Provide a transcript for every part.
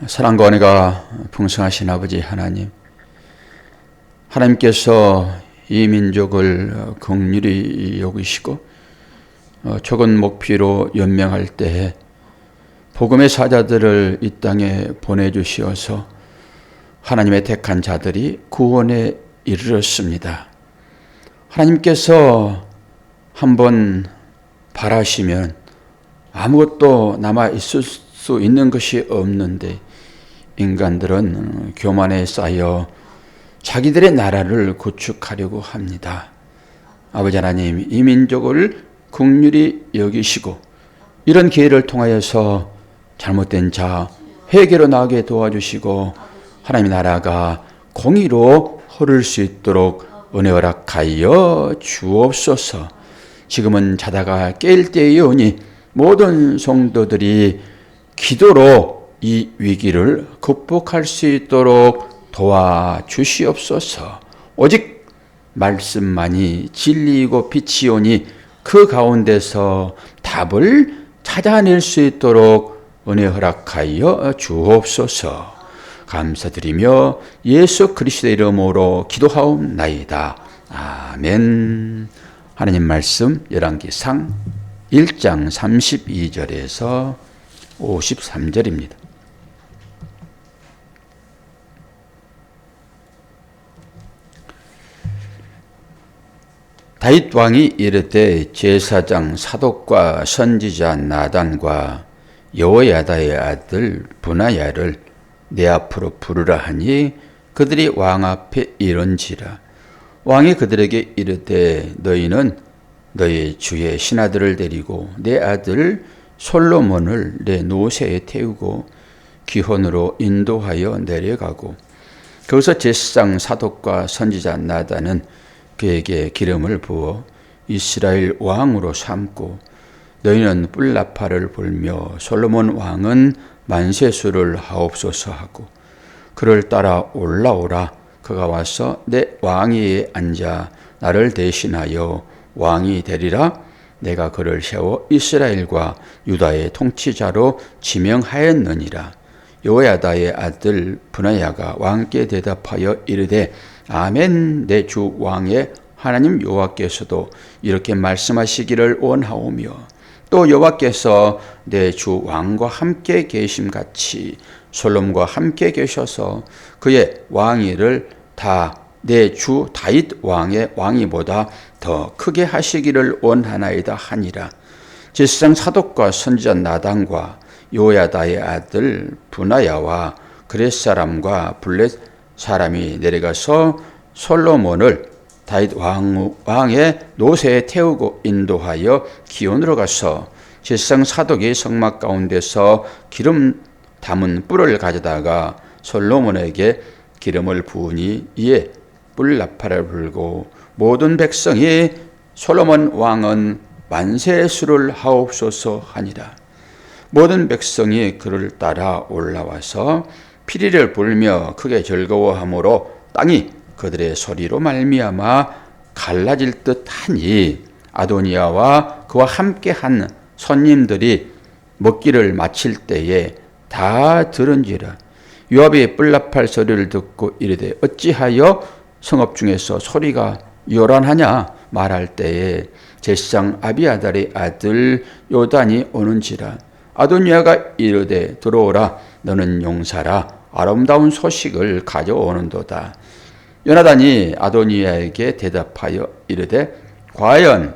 사랑과 은혜가 풍성하신 아버지 하나님, 하나님께서 이 민족을 긍휼히 여기시고 적은 목피로 연명할 때에 복음의 사자들을 이 땅에 보내주시어서 하나님의 택한 자들이 구원에 이르렀습니다. 하나님께서 한번 바라시면 아무것도 남아 있을 수 있는 것이 없는데 인간들은 교만에 쌓여 자기들의 나라를 구축하려고 합니다. 아버지 하나님, 이 민족을 긍휼히 여기시고 이런 기회를 통하여서 잘못된 자 회개로 나가게 도와주시고 하나님의 나라가 공의로 흐를 수 있도록 은혜 허락하여 주옵소서. 지금은 자다가 깰 때이오니 모든 성도들이 기도로 이 위기를 극복할 수 있도록 도와주시옵소서. 오직 말씀만이 진리이고 빛이오니 그 가운데서 답을 찾아낼 수 있도록 은혜 허락하여 주옵소서. 감사드리며 예수 그리스도의 이름으로 기도하옵나이다. 아멘. 하나님 말씀 열왕기상 1장 32절에서 53절입니다. 다윗 왕이 이르되 제사장 사독과 선지자 나단과 여호야다의 아들 브나야를 내 앞으로 부르라 하니 그들이 왕 앞에 이른지라. 왕이 그들에게 이르되 너희는 너희 주의 신하들을 데리고 내 아들 솔로몬을 내 노새에 태우고 기혼으로 인도하여 내려가고 거기서 제사장 사독과 선지자 나단은 그에게 기름을 부어 이스라엘 왕으로 삼고 너희는 뿔나팔을 불며 솔로몬 왕은 만세수를 하옵소서 하고 그를 따라 올라오라. 그가 와서 내 왕위에 앉아 나를 대신하여 왕이 되리라. 내가 그를 세워 이스라엘과 유다의 통치자로 지명하였느니라. 여호야다의 아들 브나야가 왕께 대답하여 이르되 아멘. 내 주 왕의 하나님 여호와께서도 이렇게 말씀하시기를 원하오며 또 여호와께서 내 주 왕과 함께 계심같이 솔로몬과 함께 계셔서 그의 왕위를 다 내 주 다윗 왕의 왕위보다 더 크게 하시기를 원하나이다 하니라. 제사장 사독과 선지자 나단과 여호야다의 아들 브나야와 그렛 사람과 블렛 사람이 내려가서 솔로몬을 다윗 왕의 노새에 태우고 인도하여 기온으로 가서 제사장 사독의 성막 가운데서 기름 담은 뿔을 가져다가 솔로몬에게 기름을 부으니 이에 뿔나팔을 불고 모든 백성이 솔로몬 왕은 만세수를 하옵소서 하니라. 모든 백성이 그를 따라 올라와서 피리를 불며 크게 즐거워하므로 땅이 그들의 소리로 말미암아 갈라질 듯하니 아도니아와 그와 함께한 손님들이 먹기를 마칠 때에 다 들은지라. 요압이 뿔나팔 소리를 듣고 이르되 어찌하여 성읍 중에서 소리가 요란하냐 말할 때에 제사장 아비아달의 아들 요단이 오는지라. 아도니아가 이르되 들어오라. 너는 용사라. 아름다운 소식을 가져오는도다. 요나단이 아도니아에게 대답하여 이르되 과연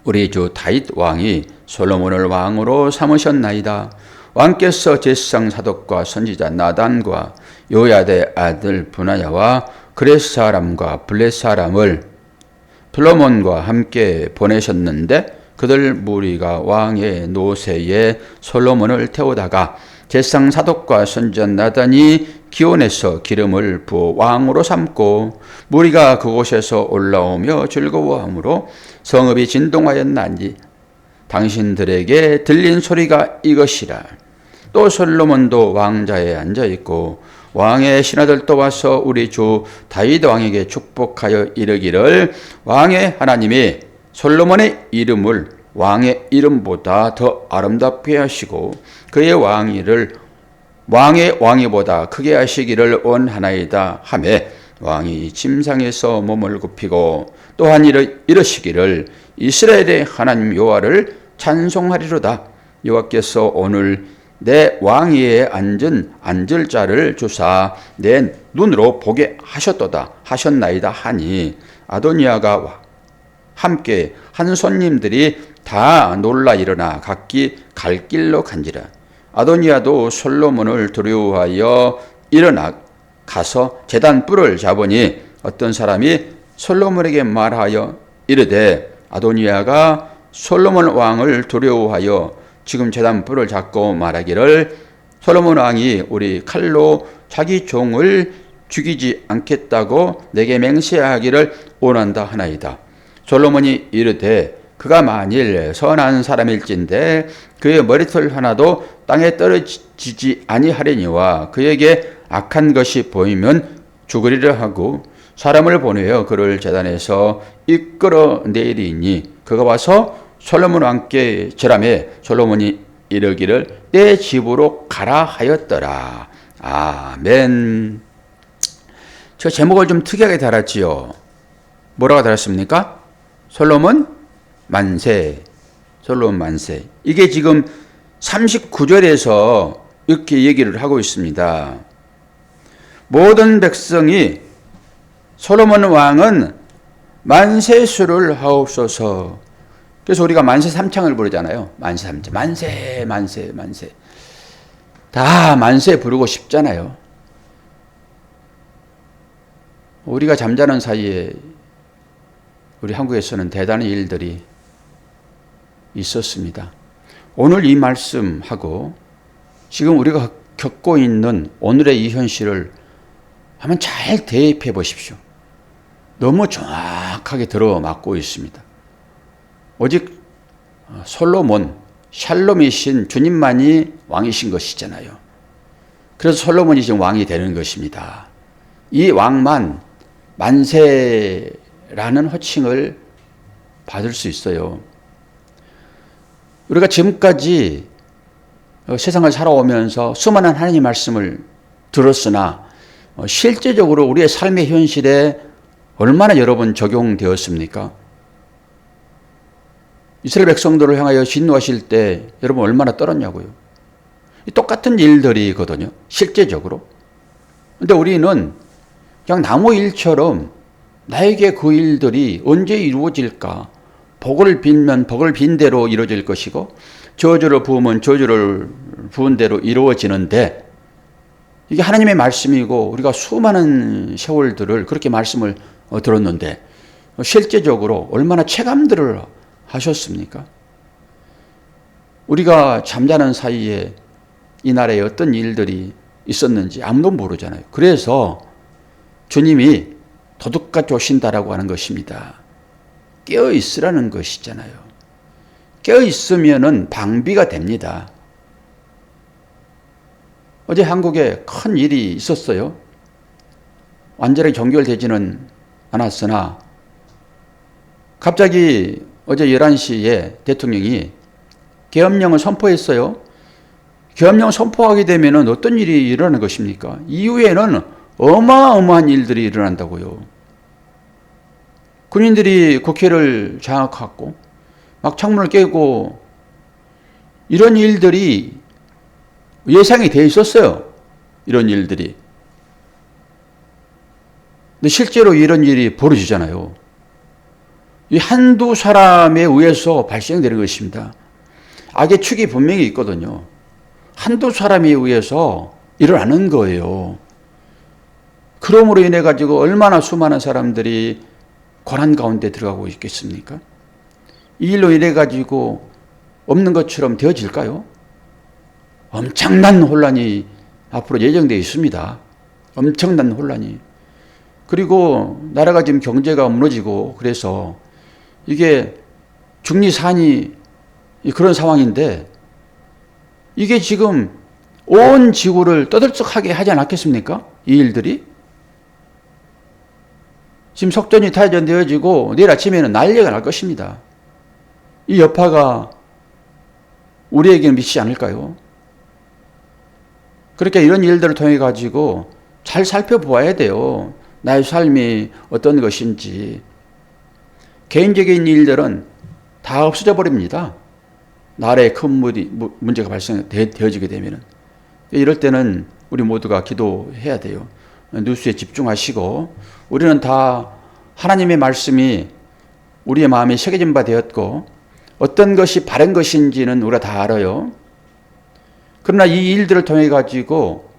우리 주 다윗 왕이 솔로몬을 왕으로 삼으셨나이다. 왕께서 제사장 사독과 선지자 나단과 여호야다의 아들 브나야와 그렛 사람과 블렛 사람을 솔로몬과 함께 보내셨는데 그들 무리가 왕의 노새에 솔로몬을 태우다가 제사장 사독과 선지자 나단이 기온에서 기름을 부어 왕으로 삼고 무리가 그곳에서 올라오며 즐거워하므로 성읍이 진동하였나니 당신들에게 들린 소리가 이것이라. 또 솔로몬도 왕자에 앉아있고 왕의 신하들도 와서 우리 주 다윗 왕에게 축복하여 이르기를 왕의 하나님이 솔로몬의 이름을 왕의 이름보다 더 아름답게 하시고 그의 왕위를 왕의 왕위보다 크게 하시기를 원하나이다 하매 왕이 침상에서 몸을 굽히고 또한 이러시기를 이스라엘의 하나님 여호와를 찬송하리로다. 여호와께서 오늘 내 왕위에 앉을 자를 주사 내 눈으로 보게 하셨나이다 하니 아도니아가 함께 한 손님들이 다 놀라 일어나 각기 갈 길로 간지라. 아도니아도 솔로몬을 두려워하여 일어나 가서 제단 뿔을 잡으니 어떤 사람이 솔로몬에게 말하여 이르되 아도니아가 솔로몬 왕을 두려워하여 지금 제단 뿔을 잡고 말하기를 솔로몬 왕이 우리 칼로 자기 종을 죽이지 않겠다고 내게 맹세하기를 원한다 하나이다. 솔로몬이 이르되 그가 만일 선한 사람일진데 그의 머리털 하나도 땅에 떨어지지 아니하려니와 그에게 악한 것이 보이면 죽으리라 하고 사람을 보내어 그를 제단에서 이끌어내리니 그가 와서 솔로몬 왕께 절하매 솔로몬이 이르기를 내 집으로 가라 하였더라. 아멘. 저 제목을 좀 특이하게 달았지요. 뭐라고 달았습니까? 솔로몬 만세. 솔로몬 만세. 이게 지금 39절에서 이렇게 얘기를 하고 있습니다. 모든 백성이 솔로몬 왕은 만세수를 하옵소서. 그래서 우리가 만세 삼창을 부르잖아요. 만세 삼창. 만세, 만세, 만세. 다 만세 부르고 싶잖아요. 우리가 잠자는 사이에 우리 한국에서는 대단한 일들이 있었습니다. 오늘 이 말씀하고 지금 우리가 겪고 있는 오늘의 이 현실을 한번 잘 대입해 보십시오. 너무 정확하게 들어맞고 있습니다. 오직 솔로몬, 샬롬이신 주님만이 왕이신 것이잖아요. 그래서 솔로몬이 지금 왕이 되는 것입니다. 이 왕만 만세라는 호칭을 받을 수 있어요. 우리가 지금까지 세상을 살아오면서 수많은 하나님의 말씀을 들었으나 실제적으로 우리의 삶의 현실에 얼마나 여러분 적용되었습니까? 이스라엘 백성들을 향하여 진노하실 때 여러분 얼마나 떨었냐고요. 똑같은 일들이거든요. 실제적으로. 근데 우리는 그냥 나무 일처럼 나에게 그 일들이 언제 이루어질까? 복을 빌면 복을 빈 대로 이루어질 것이고 저주를 부으면 저주를 부은 대로 이루어지는데 이게 하나님의 말씀이고 우리가 수많은 세월들을 그렇게 말씀을 들었는데 실제적으로 얼마나 체감들을 하셨습니까? 우리가 잠자는 사이에 이 나라에 어떤 일들이 있었는지 아무도 모르잖아요. 그래서 주님이 도둑같이 오신다라고 하는 것입니다. 깨어 있으라는 것이잖아요. 깨어 있으면은 방비가 됩니다. 어제 한국에 큰 일이 있었어요. 완전히 종결되지는 않았으나 갑자기 어제 11시에 대통령이 계엄령을 선포했어요. 계엄령을 선포하게 되면 어떤 일이 일어나는 것입니까? 이후에는 어마어마한 일들이 일어난다고요. 군인들이 국회를 장악하고 막 창문을 깨고 이런 일들이 예상이 돼 있었어요. 이런 일들이. 근데 실제로 이런 일이 벌어지잖아요. 이 한두 사람에 의해서 발생되는 것입니다. 악의 축이 분명히 있거든요. 한두 사람에 의해서 일어나는 거예요. 그러므로 인해 가지고 얼마나 수많은 사람들이 고난 가운데 들어가고 있겠습니까? 이 일로 인해 가지고 없는 것처럼 되어질까요? 엄청난 혼란이 앞으로 예정되어 있습니다. 엄청난 혼란이. 그리고 나라가 지금 경제가 무너지고 그래서 이게 중리산이 그런 상황인데 이게 지금 온 지구를 떠들썩하게 하지 않았겠습니까? 이 일들이. 지금 석전이 타전되어지고 내일 아침에는 난리가 날 것입니다. 이 여파가 우리에게는 미치지 않을까요? 그러니까 이런 일들을 통해 가지고 잘 살펴보아야 돼요. 나의 삶이 어떤 것인지. 개인적인 일들은 다 없어져 버립니다. 나라에 큰 문제가 발생되어지게 되면은. 이럴 때는 우리 모두가 기도해야 돼요. 뉴스에 집중하시고, 우리는 다 하나님의 말씀이 우리의 마음에 새겨진 바 되었고, 어떤 것이 바른 것인지는 우리가 다 알아요. 그러나 이 일들을 통해 가지고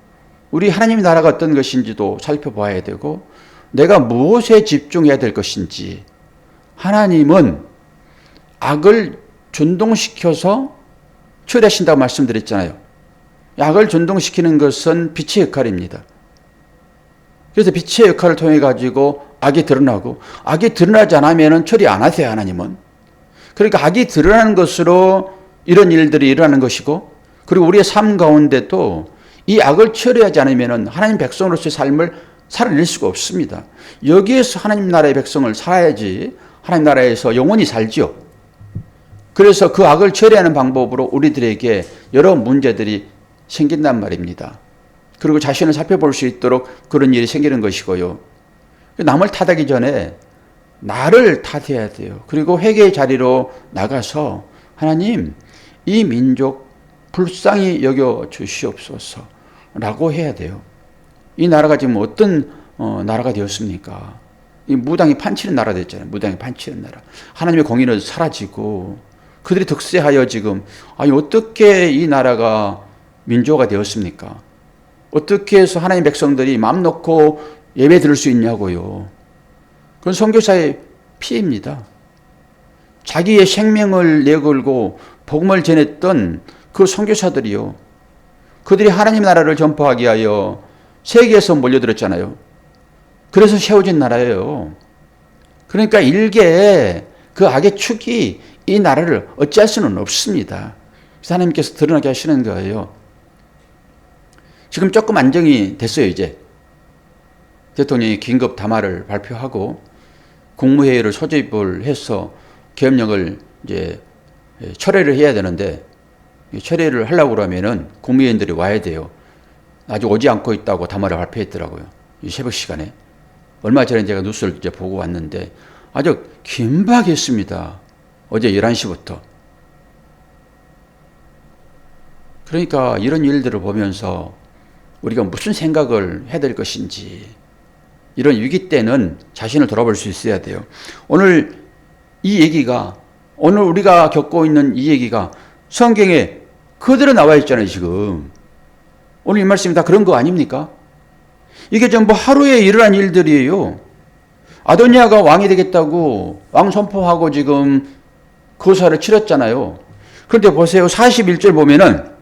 우리 하나님의 나라가 어떤 것인지도 살펴봐야 되고, 내가 무엇에 집중해야 될 것인지. 하나님은 악을 준동시켜서 처리하신다고 말씀드렸잖아요. 악을 준동시키는 것은 빛의 역할입니다. 그래서 빛의 역할을 통해 가지고 악이 드러나고, 악이 드러나지 않으면 처리 안 하세요, 하나님은. 그러니까 악이 드러나는 것으로 이런 일들이 일어나는 것이고, 그리고 우리의 삶 가운데도 이 악을 처리하지 않으면 하나님 백성으로서의 삶을 살아낼 수가 없습니다. 여기에서 하나님 나라의 백성을 살아야지 하나님 나라에서 영원히 살지요. 그래서 그 악을 처리하는 방법으로 우리들에게 여러 문제들이 생긴단 말입니다. 그리고 자신을 살펴볼 수 있도록 그런 일이 생기는 것이고요. 남을 탓하기 전에 나를 탓해야 돼요. 그리고 회개의 자리로 나가서 하나님, 이 민족 불쌍히 여겨 주시옵소서 라고 해야 돼요. 이 나라가 지금 어떤 나라가 되었습니까? 이 무당이 판치는 나라 됐잖아요. 무당이 판치는 나라. 하나님의 공의는 사라지고 그들이 득세하여 지금, 아니 어떻게 이 나라가 민주화가 되었습니까? 어떻게 해서 하나님 백성들이 마음 놓고 예배 드릴 수 있냐고요. 그건 선교사의 피해입니다. 자기의 생명을 내걸고 복음을 전했던 그 선교사들이요. 그들이 하나님 나라를 전파하기 위하여 세계에서 몰려들었잖아요. 그래서 세워진 나라예요. 그러니까 일개 그 악의 축이 이 나라를 어찌할 수는 없습니다. 그래서 하나님께서 드러나게 하시는 거예요. 지금 조금 안정이 됐어요, 이제. 대통령이 긴급 담화를 발표하고 국무회의를 소집을 해서 계엄령을 이제 철회를 해야 되는데, 철회를 하려고 그러면은 국무위원들이 와야 돼요. 아직 오지 않고 있다고 담화를 발표했더라고요. 이 새벽 시간에. 얼마 전에 제가 뉴스를 이제 보고 왔는데 아주 긴박했습니다. 어제 11시부터. 그러니까 이런 일들을 보면서 우리가 무슨 생각을 해야 될 것인지, 이런 위기 때는 자신을 돌아볼 수 있어야 돼요. 오늘 이 얘기가, 오늘 우리가 겪고 있는 이 얘기가 성경에 그대로 나와 있잖아요, 지금. 오늘 이 말씀이 다 그런 거 아닙니까? 이게 전부 하루에 일어난 일들이에요. 아도니아가 왕이 되겠다고 왕 선포하고 지금 거사를 치렀잖아요. 그런데 보세요. 41절 보면은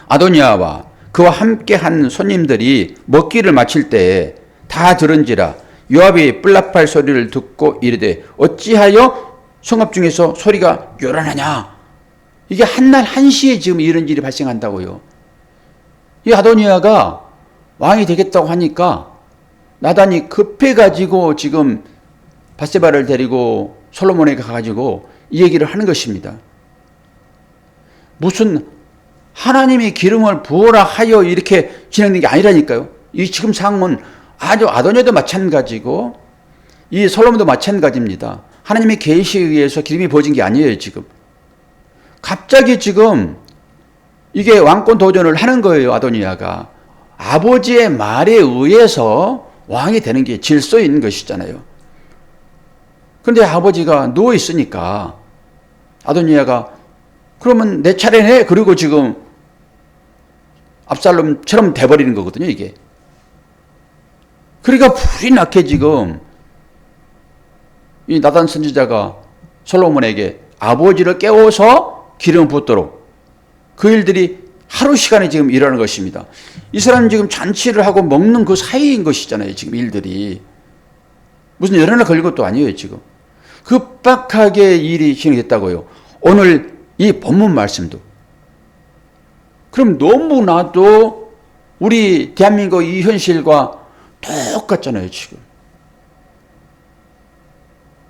아도니아와 그와 함께 한 손님들이 먹기를 마칠 때에 다 들은지라 요압이 뿔나팔 소리를 듣고 이르되 어찌하여 성읍 중에서 소리가 요란하냐. 이게 한날 한시에 지금 이런 일이 발생한다고요. 이 아도니아가 왕이 되겠다고 하니까 나단이 급해가지고 지금 밧세바를 데리고 솔로몬에게 가가지고 이 얘기를 하는 것입니다. 무슨 하나님이 기름을 부어라 하여 이렇게 진행된 게 아니라니까요. 이 지금 상황은 아주 아도니아도 마찬가지고 이 솔로몬도 마찬가지입니다. 하나님의 계시에 의해서 기름이 부어진 게 아니에요, 지금. 갑자기 지금 이게 왕권 도전을 하는 거예요, 아도니아가. 아버지의 말에 의해서 왕이 되는 게 질서인 것이잖아요. 그런데 아버지가 누워있으니까 아도니아가 그러면 내 차례네? 그리고 지금 압살롬처럼 돼버리는 거거든요, 이게. 그러니까 불이 나게 지금 이 나단 선지자가 솔로몬에게 아버지를 깨워서 기름 붓도록 그 일들이 하루 시간에 지금 일어나는 것입니다. 이 사람은 지금 잔치를 하고 먹는 그 사이인 것이잖아요, 지금 일들이. 무슨 여러 날 걸린 것도 아니에요, 지금. 급박하게 일이 진행됐다고요. 오늘 이 본문 말씀도. 그럼 너무나도 우리 대한민국 이 현실과 똑같잖아요, 지금.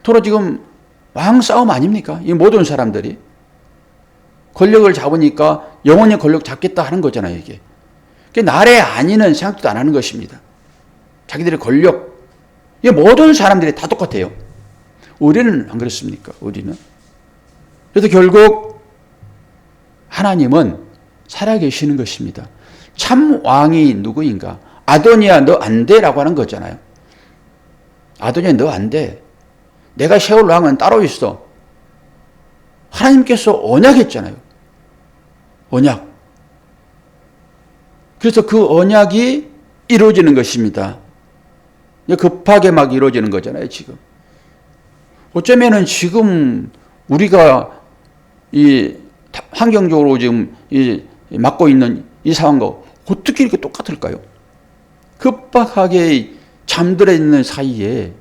도로 지금 왕 싸움 아닙니까? 이 모든 사람들이. 권력을 잡으니까 영원히 권력 잡겠다 하는 거잖아요, 이게. 나라에 안위는 생각도 안 하는 것입니다. 자기들의 권력, 이 모든 사람들이 다 똑같아요. 우리는 안 그렇습니까? 우리는. 그래서 결국 하나님은 살아계시는 것입니다. 참 왕이 누구인가? 아도니야 너 안 돼라고 하는 거잖아요. 아도니야 너 안 돼. 내가 세울 왕은 따로 있어. 하나님께서 언약했잖아요. 언약. 그래서 그 언약이 이루어지는 것입니다. 급하게 막 이루어지는 거잖아요, 지금. 어쩌면은 지금 우리가 이 환경적으로 지금 맡고 있는 이 상황과 어떻게 이렇게 똑같을까요? 급박하게 잠들어 있는 사이에,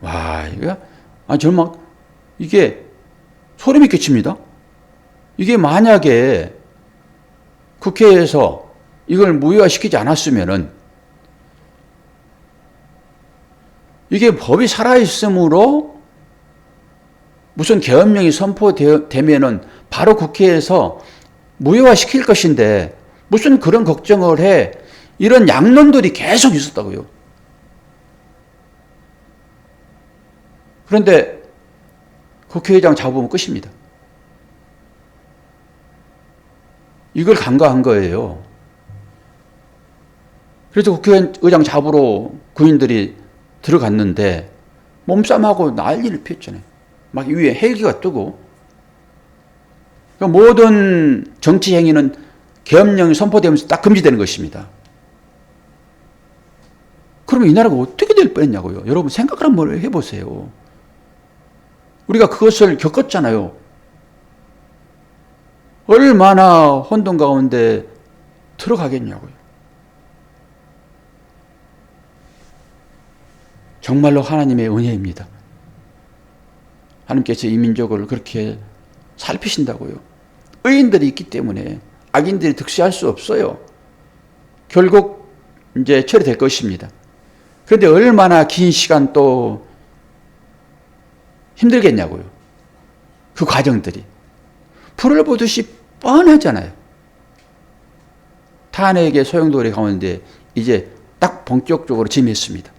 와, 정말 이게 소름이 끼칩니다. 이게 만약에 국회에서 이걸 무효화시키지 않았으면은 이게 법이 살아있으므로 무슨 계엄령이 선포되면은 바로 국회에서 무효화시킬 것인데 무슨 그런 걱정을 해. 이런 양론들이 계속 있었다고요. 그런데 국회의장 잡으면 끝입니다. 이걸 간과한 거예요. 그래서 국회의장 잡으러 군인들이 들어갔는데 몸싸움하고 난리를 피웠잖아요. 막 위에 헬기가 뜨고. 그러니까 모든 정치 행위는 계엄령이 선포되면서 딱 금지되는 것입니다. 그러면 이 나라가 어떻게 될 뻔했냐고요. 여러분 생각을 한번 해보세요. 우리가 그것을 겪었잖아요. 얼마나 혼돈 가운데 들어가겠냐고요. 정말로 하나님의 은혜입니다. 하나님께서 이 민족을 그렇게 살피신다고요. 의인들이 있기 때문에 악인들이 득세할 수 없어요. 결국 이제 처리될 것입니다. 그런데 얼마나 긴 시간 또 힘들겠냐고요. 그 과정들이. 불을 보듯이 뻔하잖아요. 탄핵의 소용돌이 가운데 이제 딱 본격적으로 진입했습니다.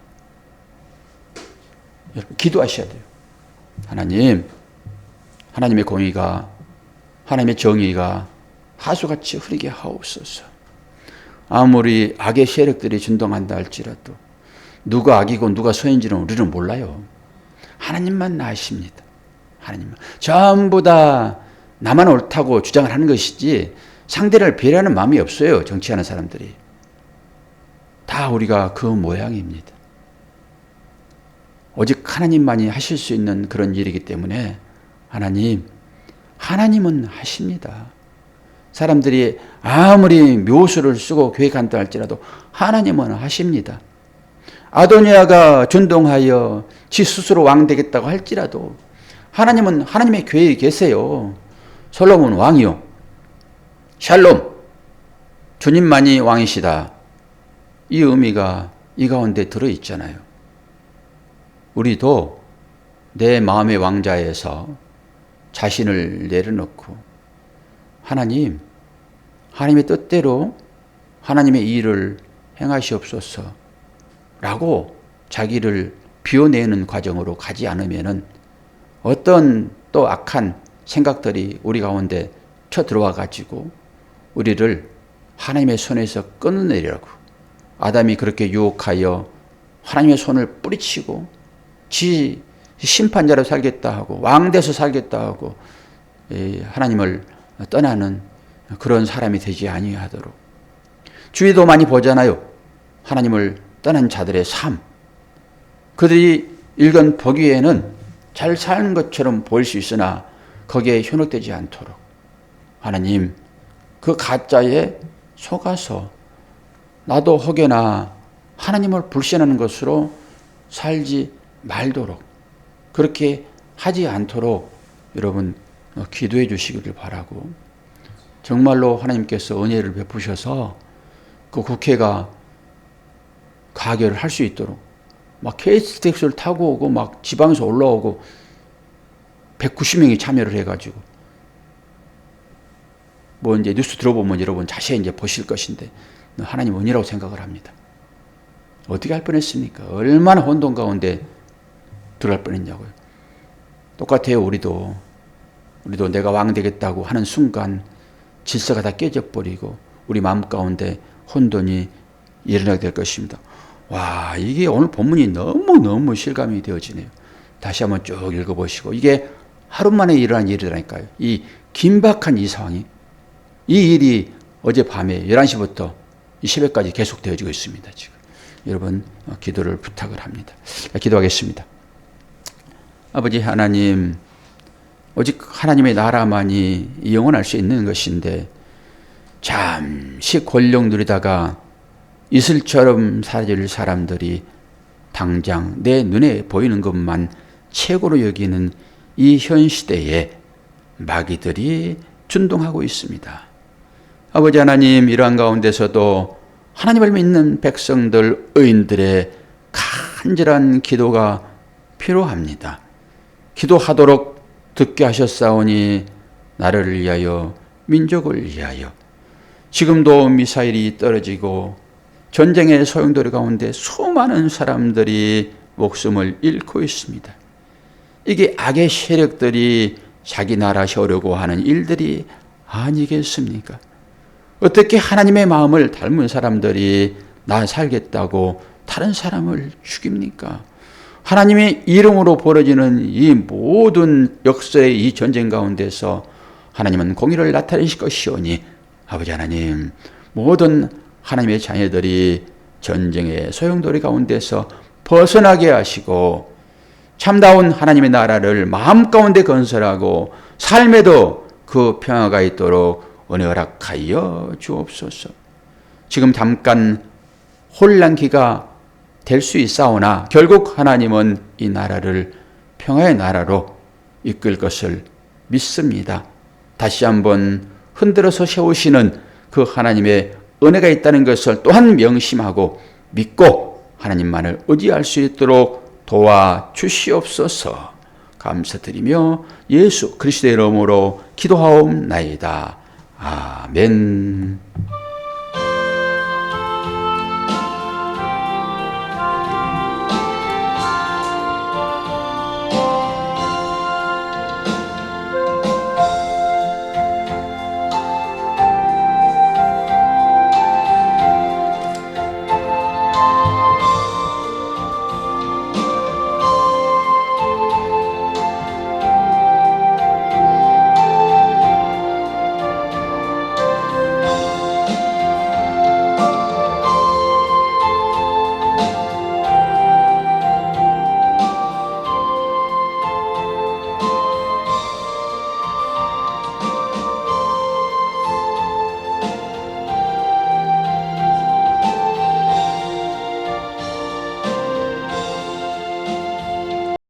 여러분 기도하셔야 돼요. 하나님, 하나님의 공의가, 하나님의 정의가 하수같이 흐르게 하옵소서. 아무리 악의 세력들이 준동한다 할지라도 누가 악이고 누가 선인지는 우리는 몰라요. 하나님만 아십니다. 하나님만. 전부 다 나만 옳다고 주장을 하는 것이지 상대를 배려하는 마음이 없어요. 정치하는 사람들이. 다 우리가 그 모양입니다. 오직 하나님만이 하실 수 있는 그런 일이기 때문에 하나님은 하십니다. 사람들이 아무리 묘수를 쓰고 계획한다 할지라도 하나님은 하십니다. 아도니아가 준동하여 지 스스로 왕 되겠다고 할지라도 하나님은 하나님의 계획이 계세요. 솔로몬 왕이요. 샬롬. 주님만이 왕이시다. 이 의미가 이 가운데 들어있잖아요. 우리도 내 마음의 왕자에서 자신을 내려놓고 하나님의 뜻대로 하나님의 일을 행하시옵소서 라고 자기를 비워내는 과정으로 가지 않으면은 어떤 또 악한 생각들이 우리 가운데 쳐들어와 가지고 우리를 하나님의 손에서 끊어내려고 아담이 그렇게 유혹하여 하나님의 손을 뿌리치고 지 심판자로 살겠다 하고 왕돼서 살겠다 하고 하나님을 떠나는 그런 사람이 되지 아니하도록 주위도 많이 보잖아요. 하나님을 떠난 자들의 삶. 그들이 일견 보기에는 잘 사는 것처럼 보일 수 있으나 거기에 현혹되지 않도록 하나님 그 가짜에 속아서 나도 혹여나 하나님을 불신하는 것으로 살지 말도록 그렇게 하지 않도록 여러분 기도해 주시기를 바라고 정말로 하나님께서 은혜를 베푸셔서 그 국회가 가결을 할 수 있도록 막 KTX를 타고 오고 막 지방에서 올라오고 190명이 참여를 해가지고 뭐 이제 뉴스 들어보면 여러분 자세히 이제 보실 것인데 하나님 은이라고 생각을 합니다. 어떻게 할 뻔했습니까? 얼마나 혼돈 가운데 들어갈 뻔했냐고요. 똑같아요. 우리도 내가 왕 되겠다고 하는 순간 질서가 다 깨져버리고 우리 마음 가운데 혼돈이 일어나게 될 것입니다. 와, 이게 오늘 본문이 너무너무 실감이 되어지네요. 다시 한번 쭉 읽어보시고 이게 하루 만에 일어난 일이라니까요. 이 긴박한 이 상황이, 이 일이 어젯밤에 11시부터 이 새벽까지 계속 되어지고 있습니다. 지금 여러분 기도를 부탁을 합니다. 기도하겠습니다. 아버지 하나님, 오직 하나님의 나라만이 영원할 수 있는 것인데 잠시 권력 누리다가 이슬처럼 사라질 사람들이 당장 내 눈에 보이는 것만 최고로 여기는 이 현 시대에 마귀들이 준동하고 있습니다. 아버지 하나님, 이러한 가운데서도 하나님을 믿는 백성들, 의인들의 간절한 기도가 필요합니다. 기도하도록 듣게 하셨사오니 나라를 위하여, 민족을 위하여. 지금도 미사일이 떨어지고 전쟁의 소용돌이 가운데 수많은 사람들이 목숨을 잃고 있습니다. 이게 악의 세력들이 자기 나라 세우려고 하는 일들이 아니겠습니까? 어떻게 하나님의 마음을 닮은 사람들이 나 살겠다고 다른 사람을 죽입니까? 하나님의 이름으로 벌어지는 이 모든 역사의 이 전쟁 가운데서 하나님은 공의를 나타내실 것이오니 아버지 하나님, 모든 하나님의 자녀들이 전쟁의 소용돌이 가운데서 벗어나게 하시고 참다운 하나님의 나라를 마음 가운데 건설하고 삶에도 그 평화가 있도록 은혜 허락하여 주옵소서. 지금 잠깐 혼란기가 될 수 있사오나 결국 하나님은 이 나라를 평화의 나라로 이끌 것을 믿습니다. 다시 한번 흔들어서 세우시는 그 하나님의 은혜가 있다는 것을 또한 명심하고 믿고 하나님만을 의지할 수 있도록 도와주시옵소서. 감사드리며 예수 그리스도의 이름으로 기도하옵나이다. 아멘.